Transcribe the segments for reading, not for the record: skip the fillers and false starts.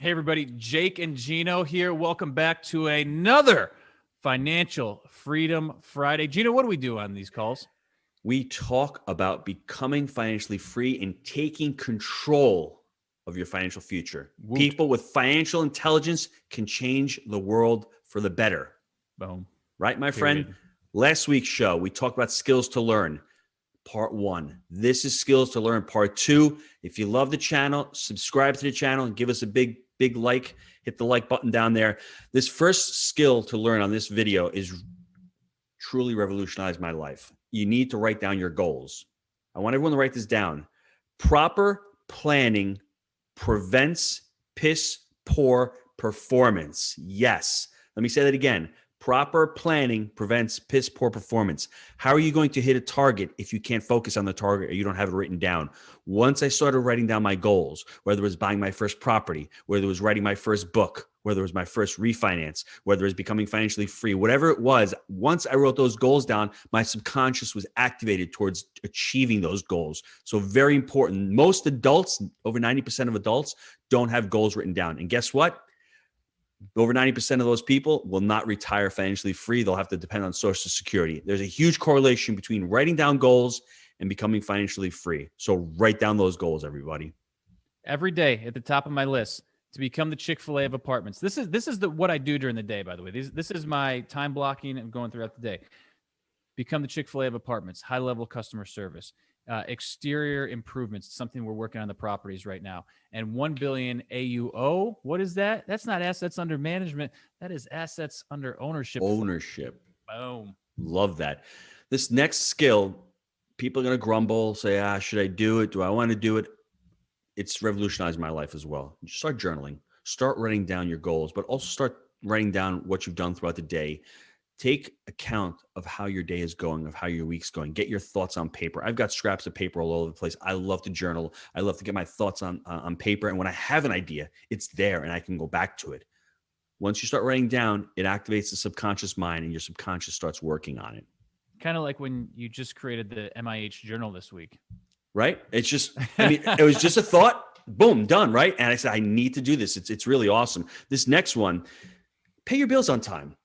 Hey, everybody. Jake and Gino here. Welcome back to another Financial Freedom Friday. Gino, what do we do on these calls? We talk about becoming financially free and taking control of your financial future. Woot. People with financial intelligence can change the world for the better. Boom. Right, my Period. friend? Last week's show, we talked about skills to learn. Part 1. This is skills to learn. Part 2. If you love the channel, subscribe to the channel and give us a big like. Hit the like button down there. This first skill to learn on this video is truly revolutionized my life. You need to write down your goals. I want everyone to write this down. Proper planning prevents piss poor performance. Yes. Let me say that again. Proper planning prevents piss poor performance. How are you going to hit a target if you can't focus on the target or you don't have it written down? Once I started writing down my goals, whether it was buying my first property, whether it was writing my first book, whether it was my first refinance, whether it was becoming financially free, whatever it was, once I wrote those goals down, my subconscious was activated towards achieving those goals. So very important. Most adults, over 90% of adults, don't have goals written down. And guess what? Over 90% of those people will not retire financially free. They'll have to depend on Social Security. There's a huge correlation between writing down goals and becoming financially free. So write down those goals, everybody. Every day at the top of my list to become the Chick-fil-A of apartments. This is what I do during the day, by the way. This is my time blocking and going throughout the day. Become the Chick-fil-A of apartments, high-level customer service. Exterior improvements, something we're working on the properties right now. And 1 billion AUO. What is that? That's not assets under management. That is assets under ownership. Ownership. Boom. Love that. This next skill, people are going to grumble, say, should I do it? Do I want to do it? It's revolutionized my life as well. Start journaling. Start writing down your goals, but also start writing down what you've done throughout the day. Take account of how your day is going, of how your week's going. Get your thoughts on paper. I've got scraps of paper all over the place. I love to journal. I love to get my thoughts on paper. And when I have an idea, it's there and I can go back to it. Once you start writing down, it activates the subconscious mind and your subconscious starts working on it. Kind of like when you just created the MIH journal this week. Right? It's just, it was just a thought, boom, done, right? And I said, I need to do this. It's really awesome. This next one, pay your bills on time.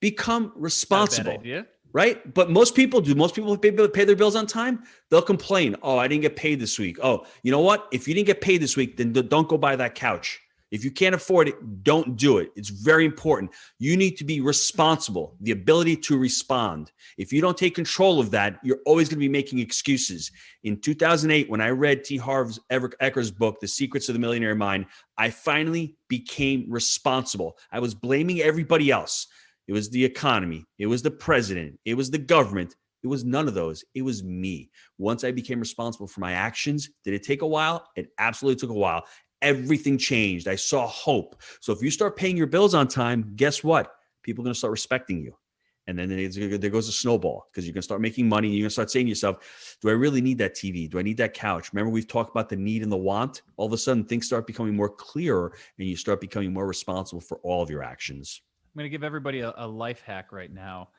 Become responsible. Not a bad idea. Right? But most people do. Most people pay their bills on time. They'll complain. Oh, I didn't get paid this week. Oh, you know what? If you didn't get paid this week, then don't go buy that couch. If you can't afford it, don't do it. It's very important. You need to be responsible, the ability to respond. If you don't take control of that, you're always going to be making excuses. In 2008, when I read T. Harv Eker's book, The Secrets of the Millionaire Mind, I finally became responsible. I was blaming everybody else. It was the economy. It was the president. It was the government. It was none of those. It was me. Once I became responsible for my actions, did it take a while? It absolutely took a while. Everything changed. I saw hope. So if you start paying your bills on time, guess what? People are going to start respecting you. And then there goes a snowball because you're going to start making money. And you're going to start saying to yourself, do I really need that TV? Do I need that couch? Remember, we've talked about the need and the want. All of a sudden, things start becoming more clearer and you start becoming more responsible for all of your actions. I'm going to give everybody a life hack right now.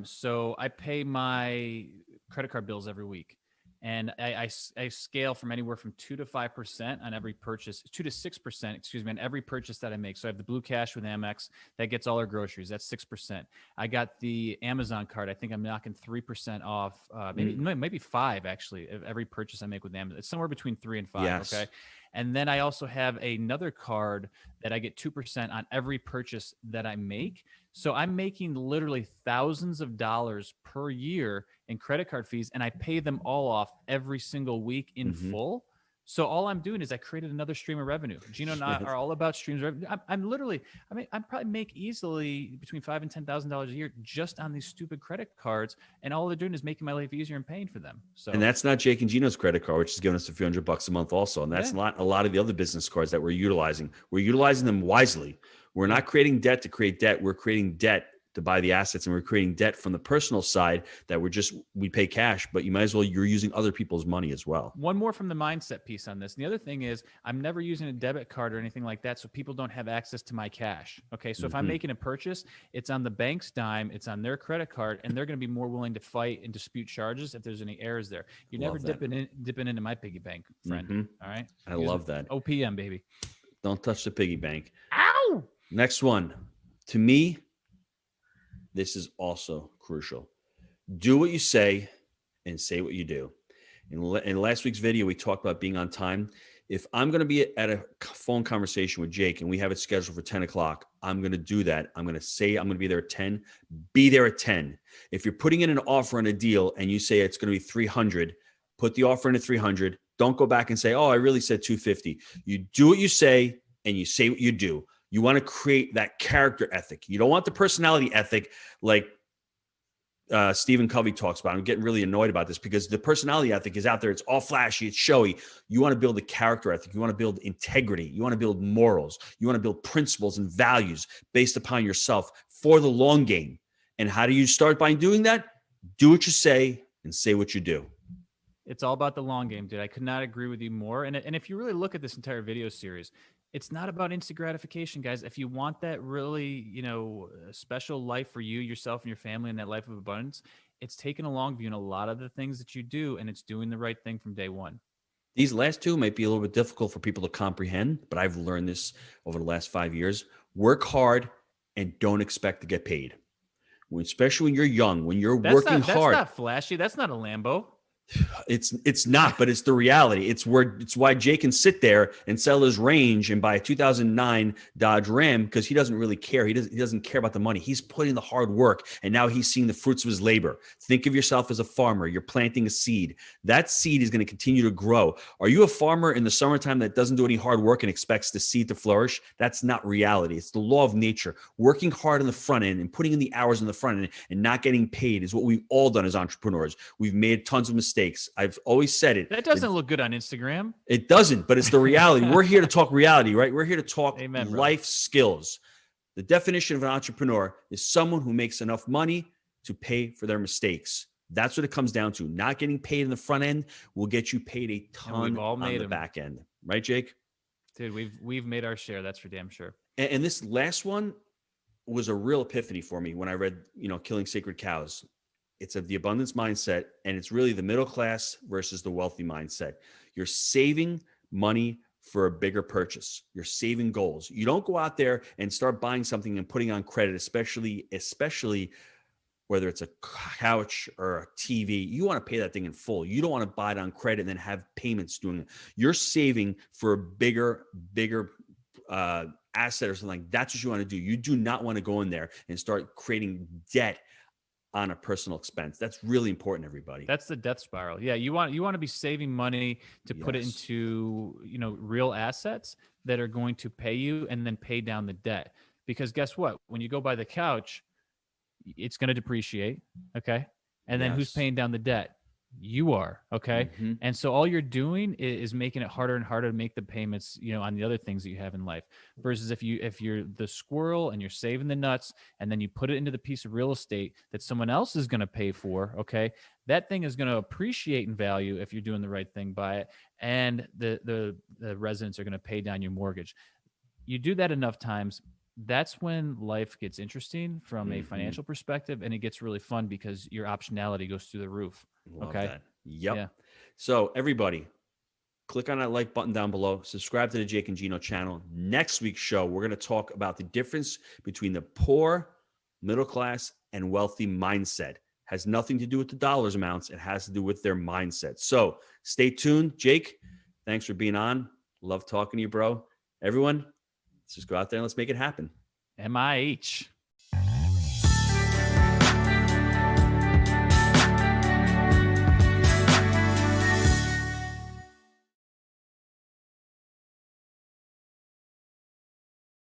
So I pay my credit card bills every week. And I scale from anywhere from 2 to 5% on every purchase, 2 to 6%, on every purchase that I make. So I have the Blue Cash with Amex that gets all our groceries. That's 6%. I got the Amazon card. I think I'm knocking 3% off, maybe 5 actually, of every purchase I make with Amazon. It's somewhere between 3 and 5. Yes. Okay. And then I also have another card that I get 2% on every purchase that I make. So I'm making literally thousands of dollars per year in credit card fees, and I pay them all off every single week in full. So all I'm doing is I created another stream of revenue. Gino and I are all about streams of revenue. I probably make easily between $5,000 and $10,000 a year just on these stupid credit cards, and all they're doing is making my life easier and paying for them. So, and that's not Jake and Gino's credit card, which is giving us a few $100 a month also. And that's not a lot of the other business cards that we're utilizing. We're utilizing them wisely. We're not creating debt to create debt. We're creating debt to buy the assets, and we're creating debt from the personal side that we pay cash, but you might as well, you're using other people's money as well. One more from the mindset piece on this. And the other thing is I'm never using a debit card or anything like that, so people don't have access to my cash. Okay. So if I'm making a purchase, it's on the bank's dime, it's on their credit card, and they're going to be more willing to fight and dispute charges if there's any errors there. You're never dipping into my piggy bank, friend. All right. I love that. OPM, baby. Don't touch the piggy bank. Ow! Next one. To me, this is also crucial. Do what you say and say what you do. In last week's video, we talked about being on time. If I'm going to be at a phone conversation with Jake and we have it scheduled for 10 o'clock, I'm going to do that. I'm going to say I'm going to be there at 10. Be there at 10. If you're putting in an offer on a deal and you say it's going to be 300, put the offer in at 300. Don't go back and say, oh, I really said 250. You do what you say and you say what you do. You want to create that character ethic. You don't want the personality ethic like Stephen Covey talks about. I'm getting really annoyed about this because the personality ethic is out there. It's all flashy. It's showy. You want to build a character ethic. You want to build integrity. You want to build morals. You want to build principles and values based upon yourself for the long game. And how do you start by doing that? Do what you say and say what you do. It's all about the long game, dude. I could not agree with you more. And if you really look at this entire video series, it's not about instant gratification, guys. If you want that really, special life for you, yourself, and your family, and that life of abundance, it's taking a long view in a lot of the things that you do, and it's doing the right thing from day one. These last two might be a little bit difficult for people to comprehend, but I've learned this over the last 5 years. Work hard and don't expect to get paid. Especially when you're young, when you're working hard. That's not flashy. That's not a Lambo. It's not, but it's the reality. It's why Jake can sit there and sell his range and buy a 2009 Dodge Ram because he doesn't really care. He doesn't care about the money. He's putting the hard work, and now he's seeing the fruits of his labor. Think of yourself as a farmer. You're planting a seed. That seed is going to continue to grow. Are you a farmer in the summertime that doesn't do any hard work and expects the seed to flourish? That's not reality. It's the law of nature. Working hard on the front end and putting in the hours on the front end and not getting paid is what we've all done as entrepreneurs. We've made tons of mistakes. I've always said it. That doesn't look good on Instagram. It doesn't, but it's the reality. We're here to talk reality, right? We're here to talk Amen, life skills. The definition of an entrepreneur is someone who makes enough money to pay for their mistakes. That's what it comes down to. Not getting paid in the front end will get you paid a ton on the back end. Right, Jake? Dude, we've made our share. That's for damn sure. And this last one was a real epiphany for me when I read, Killing Sacred Cows. It's of the abundance mindset, and it's really the middle class versus the wealthy mindset. You're saving money for a bigger purchase. You're saving goals. You don't go out there and start buying something and putting on credit, especially whether it's a couch or a TV. You want to pay that thing in full. You don't want to buy it on credit and then have payments doing it. You're saving for a bigger asset or something like that. That's what you want to do. You do not want to go in there and start creating debt on a personal expense. That's really important, everybody. That's the death spiral. Yeah, you want to be saving money to put it into, real assets that are going to pay you and then pay down the debt. Because guess what? When you go buy the couch, it's going to depreciate, okay? And then who's paying down the debt? You are, okay? Mm-hmm. And so all you're doing is making it harder and harder to make the payments, on the other things that you have in life. Versus if you're the squirrel and you're saving the nuts and then you put it into the piece of real estate that someone else is going to pay for, okay? That thing is going to appreciate in value if you're doing the right thing by it, and the residents are going to pay down your mortgage. You do that enough times, that's when life gets interesting from a financial perspective, and it gets really fun because your optionality goes through the roof. Love that. Yep. Yeah. So everybody, click on that like button down below. Subscribe to the Jake and Gino channel. Next week's show, we're going to talk about the difference between the poor, middle class, and wealthy mindset. Has nothing to do with the dollars amounts. It has to do with their mindset. So stay tuned. Jake, thanks for being on. Love talking to you, bro. Everyone, let's just go out there and let's make it happen. MIH.